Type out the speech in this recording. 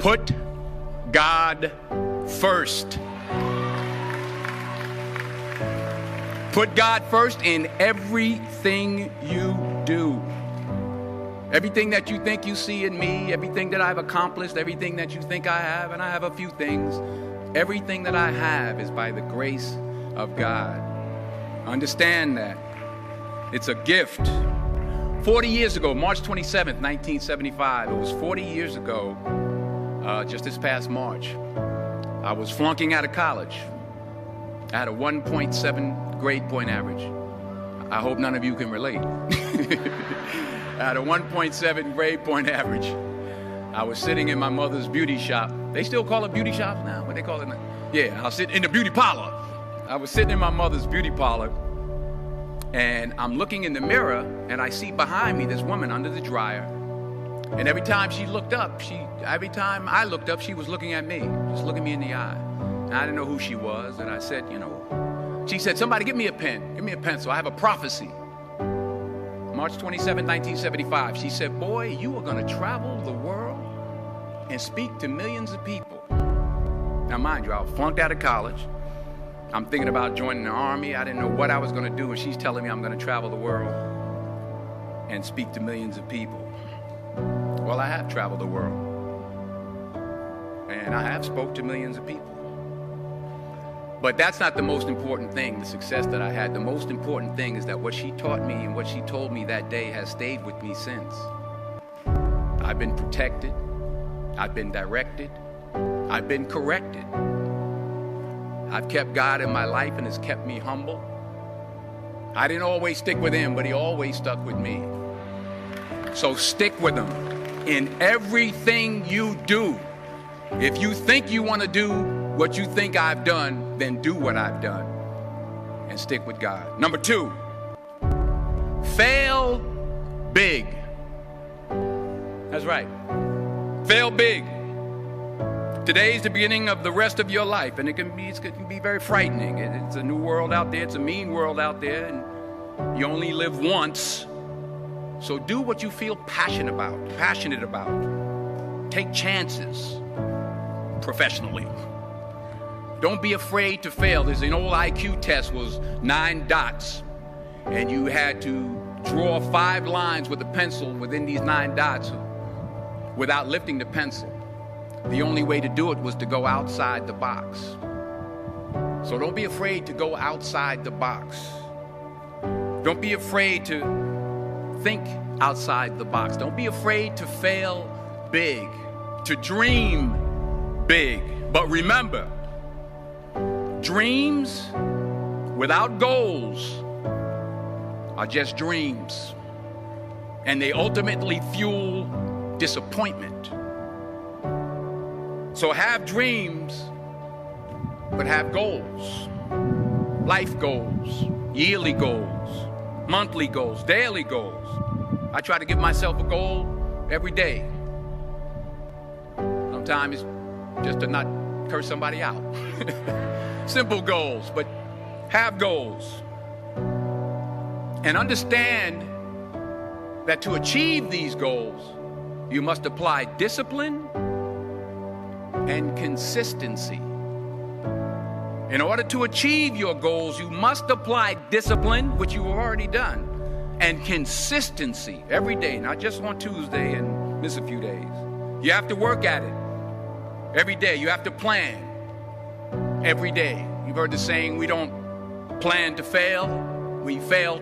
Put God first. Put God first in everything you do. Everything that you think you see in me, everything that I've accomplished, everything that you think I have, and I have a few things, everything that I have is by the grace of God. Understand that. It's a gift. 40 years ago, March 27th, 1975, it was 40 years ago, just this past March, I was flunking out of college. I had a 1.7 grade point average. I hope none of you can relate. I had a 1.7 grade point average. I was sitting in my mother's beauty shop. They still call it beauty shops now? What they call it now? Yeah, I was sitting in the beauty parlor. I was sitting in my mother's beauty parlor, and I'm looking in the mirror, and I see behind me this woman under the dryer. And every time she looked up, every time I looked up, she was looking at me, just looking me in the eye. And I didn't know who she was, and I said, she said, somebody give me a pen, give me a pencil, I have a prophecy. March 27, 1975, she said, boy, you are going to travel the world and speak to millions of people. Now, mind you, I flunked out of college. I'm thinking about joining the army. I didn't know what I was going to do, and she's telling me I'm going to travel the world and speak to millions of people. Well, I have traveled the world, and I have spoke to millions of people. But that's not the most important thing, the success that I had. The most important thing is that what she taught me and what she told me that day has stayed with me since. I've been protected. I've been directed. I've been corrected. I've kept God in my life, and it's kept me humble. I didn't always stick with him, but he always stuck with me. So stick with him in everything you do. If you think you want to do what you think I've done, then do what I've done and stick with God. Number 2, fail big. That's right. Fail big. Today's the beginning of the rest of your life, and it can be very frightening. It's a new world out there. It's a mean world out there, and you only live once. So do what you feel passionate about. Take chances professionally. Don't be afraid to fail. There's an old IQ test, was 9 dots, and you had to draw 5 lines with a pencil within these 9 dots without lifting the pencil. The only way to do it was to go outside the box. So don't be afraid to go outside the box. Don't be afraid to think outside the box. Don't be afraid to fail big, to dream big. But remember, dreams without goals are just dreams, and they ultimately fuel disappointment. So have dreams, but have goals. Life goals, yearly goals, monthly goals, daily goals. I try to give myself a goal every day. Sometimes it's just to not curse somebody out. Simple goals, but have goals. And understand that to achieve these goals, you must apply discipline and consistency. In order to achieve your goals, you must apply discipline, which you have already done, and consistency every day, not just on Tuesday and miss a few days. You have to work at it every day. You have to plan every day. You've heard the saying, we don't plan to fail, we fail